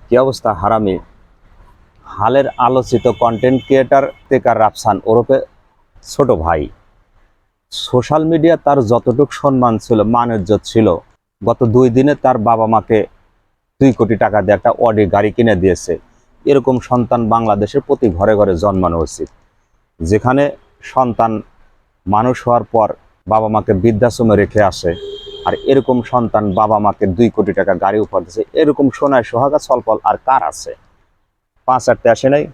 কি অবস্থা হারামি। হালের আলোচিত কন্টেন্ট ক্রিয়েটার টেকার রাফসান ওরফে ছোট ভাই সোশ্যাল মিডিয়া তার যতটুকু সম্মান ছিল, মান ইজ্জত ছিল, গত 2 দিনে তার বাবা মাকে 2 কোটি টাকা দিয়ে একটা অডি গাড়ি কিনে দিয়েছে। এরকম সন্তান বাংলাদেশের প্রতি ঘরে ঘরে জন্মানো উচিত, যেখানে সন্তান মানুষ হওয়ার পর বাবা মাকে বৃদ্ধাশ্রমে রেখে আসে, আর এরকম সন্তান বাবা মাকে 2 কোটি টাকা গাড়ি উপহার দিচ্ছে। এরকম সোনায় সোহাগা ছলফল আর কার আছে? 5 আটতে আসে নাই,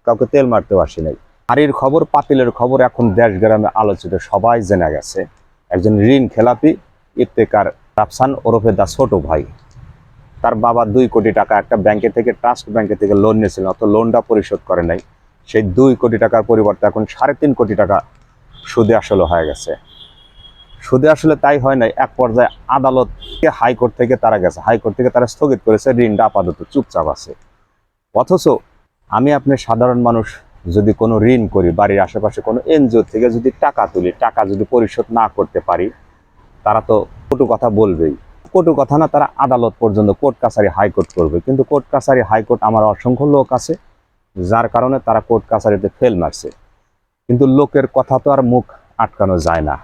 কাউকে তেল মারতেও আসে নাই। হাড়ির খবর, পাতিলের খবর এখন দেশ গ্রামে আলোচিত, সবাই জেনে গেছে। একজন ঋণ খেলাপি ইফতেকার রাফসান ওরফে দা ছোট ভাই, তার বাবা 2 কোটি টাকা একটা ব্যাংকে থেকে, ট্রাস্ট ব্যাংকে থেকে লোন নিয়েছিলেন, অত লোনটা পরিশোধ করে নাই। সেই 2 কোটি টাকার পরিবর্তে এখন 3.5 কোটি টাকা সুদে আসলে হয়ে গেছে। সুদে আসলে তাই হয় নাই, এক পর্যায়ে আদালতকে হাইকোর্ট থেকে তারা গেছে, হাইকোর্ট থেকে তারা স্থগিত করেছে, ঋণটা আপাতত চুপচাপ আছে। অথচ আমি আপনি সাধারণ মানুষ যদি কোনো ঋণ করি, বাড়ির আশেপাশে কোনো এনজিও থেকে যদি টাকা তুলি, টাকা যদি পরিশোধ না করতে পারি, তারা তো কটু কথা বলবেই। কটু কথা না, তারা আদালত পর্যন্ত, কোর্ট কাছারি, হাইকোর্ট করবে। কিন্তু কোর্ট কাছারি, হাইকোর্ট আমার অসংখ্য লোক আছে, যার কারণে তারা কোর্ট কাছারিতে ফেল মারছে। কিন্তু লোকের কথা তো আর মুখ আটকানো যায় না।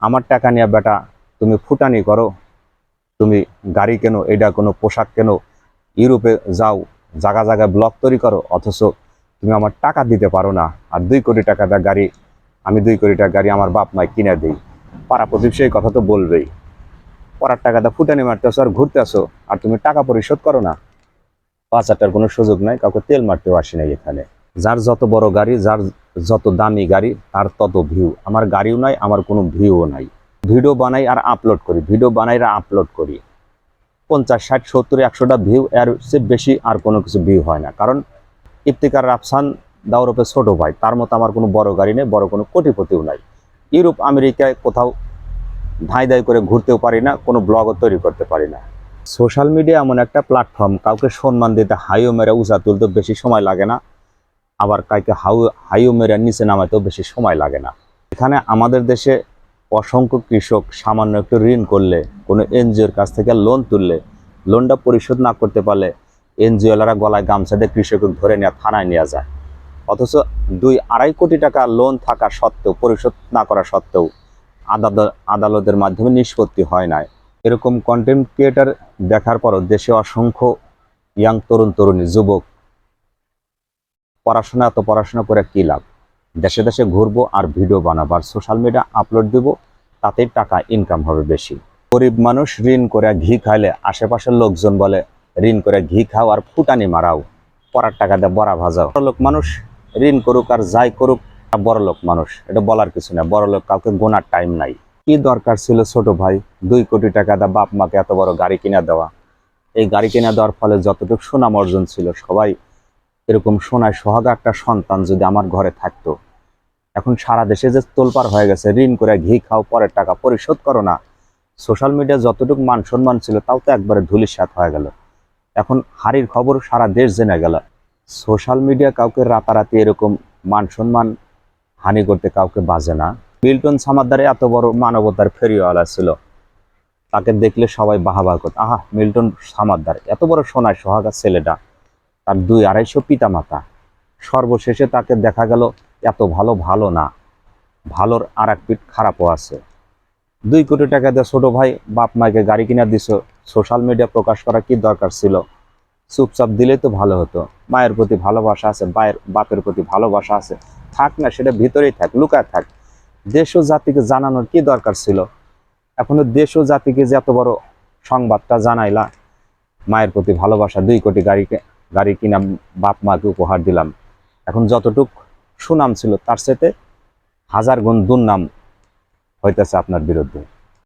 আমার টাকা নিয়ে বেটা তুমি ফুটানি করো, তুমি গাড়ি কেনো, এটা কোনো পোশাক কেনো, ইউরোপে যাও, জায়গা জায়গায় ব্লক তৈরি করো, অথচ তুমি আমার টাকা দিতে পারো না। আর 2 কোটি টাকা দা গাড়ি, আমি 2 কোটি টাকা গাড়ি আমার বাপ মায় কিনে দিই। পাড়া প্রতিবেশী এই কথা তো বলবেই। পড়ার টাকা দা ফুটানি মারতে আসো আর ঘুরতে আসো, আর তুমি টাকা পরিশোধ করো না। 5 আটটার কোনো সুযোগ নাই, কাউকে তেল মারতেও আসি নাই এখানে। যার যত বড় গাড়ি, যার যত দামি গাড়ি, তার তত ভিউ। আমার গাড়িও নাই, আমার কোনো ভিউও নাই। ভিডিও বানাই আর আপলোড করি, ভিডিও বানাই আর আপলোড করি, 50, 60, 70, 100টা ভিউ, এর চেয়ে বেশি আর কোনো কিছু ভিউ হয় না। কারণ ইফতেকার রাফসান দা ওরফে ছোট ভাই, তার মতো আমার কোনো বড় গাড়ি নেই, বড় কোনো কোটিপতিও নাই। ইউরোপ আমেরিকায় কোথাও ধাই ধাই করে ঘুরতেও পারি না, কোনো ব্লগও তৈরি করতে পারি না। সোশ্যাল মিডিয়া এমন একটা প্ল্যাটফর্ম, কাউকে সম্মান দিতে হাইও মেরে উঁচা তুলতে বেশি সময় লাগে না, আবার কাউকে হাইও মেরে নিচে নামাতেও বেশি সময় লাগে না। এখানে আমাদের দেশে অসংখ্য কৃষক সামান্য একটু ঋণ করলে, কোনো এনজিওর কাছ থেকে লোন তুললে, লোনটা পরিশোধ না করতে পারলে এনজিওলারা গলায় গামছা দিয়ে কৃষককে ধরে নিয়ে থানায় নিয়ে যায়। অথচ 2-2.5 কোটি টাকা লোন থাকা সত্ত্বেও, পরিশোধ না করা সত্ত্বেও আদালতের মাধ্যমে নিষ্পত্তি হয় না। এরকম কন্টেন্ট ক্রিয়েটার দেখার পরও দেশে অসংখ্য ইয়াং তরুণ তরুণী যুবক এত পড়াশোনা করে কী লাভ? দেশে দেশে ঘুরবো আর ভিডিও বানাবো আর সোশ্যাল মিডিয়া আপলোড দিব, তাতেই টাকা ইনকাম হবে বেশি। গরিব মানুষ ঋণ করে ঘি খাইলে আশেপাশের লোকজন বলে ঋণ করে ঘি খাও আর ফুটানি মারাও, পড়ার টাকা দিয়ে বড়া ভাজাও। বড়লোক মানুষ ঋণ করুক আর যাই করুক, বড়লোক মানুষ, এটা বলার কিছু না। বড়লোক কাউকে গোনার টাইম নাই। কি দরকার ছিল ছোট ভাই 2 কোটি টাকা দিয়ে বাপ মাকে এত বড় গাড়ি কিনে দেওয়া? এই গাড়ি কিনে দেওয়ার ফলে যতটুকু সুনাম অর্জন ছিল, সবাই এরকম সোনায় সোহাগা একটা সন্তান যদি আমার ঘরে থাকতো। এখন সারা দেশে যে তোলপাড় হয়ে গেছে, ঋণ করে ঘি খাও, পরের টাকা পরিশোধ করো না। সোশ্যাল মিডিয়া যতটুকু মান সম্মান ছিল, তাও তো একবারে ধুলিস্যাৎ হয়ে গেল। এখন হাড়ির খবর সারা দেশ জেনে গেল। সোশ্যাল মিডিয়া কাউকে রাতারাতি এরকম মান সম্মান হানি করতে কাউকে বাজে না। মিল্টন সামাদ্দারে এত বড় মানবতার ফেরিওয়ালা ছিল, তাকে দেখলে সবাই বাহাবা করত, আহা মিল্টন সামাদ্দার এত বড় সোনায় সোহাগা ছেলেটা, তার 2-250 পিতা মাতা। সর্বশেষে তাকে দেখা গেল এত ভালো না, ভালোর আর এক পিঠ খারাপও আছে। 2 কোটি টাকা দিয়ে ছোট ভাই বাপ মাকে গাড়ি কিনা দিছ, সোশ্যাল মিডিয়া প্রকাশ করা কি দরকার ছিল? চুপচাপ দিলেই তো ভালো হতো। মায়ের প্রতি ভালোবাসা আছে, বাপের প্রতি ভালোবাসা আছে, থাক না, সেটা ভিতরেই থাক, লুকায় থাক। দেশ ও জাতিকে জানানোর কি দরকার ছিল? এখনো দেশ ও জাতিকে যে এত বড় সংবাদটা জানাইলা, মায়ের প্রতি ভালোবাসা, 2 কোটি গাড়ি কিনা বাপ মাকে উপহার দিলাম। এখন যতটুক সুনাম ছিল, তার সাথে 1000 গুণ দুর্নাম হইতেছে আপনার বিরুদ্ধে।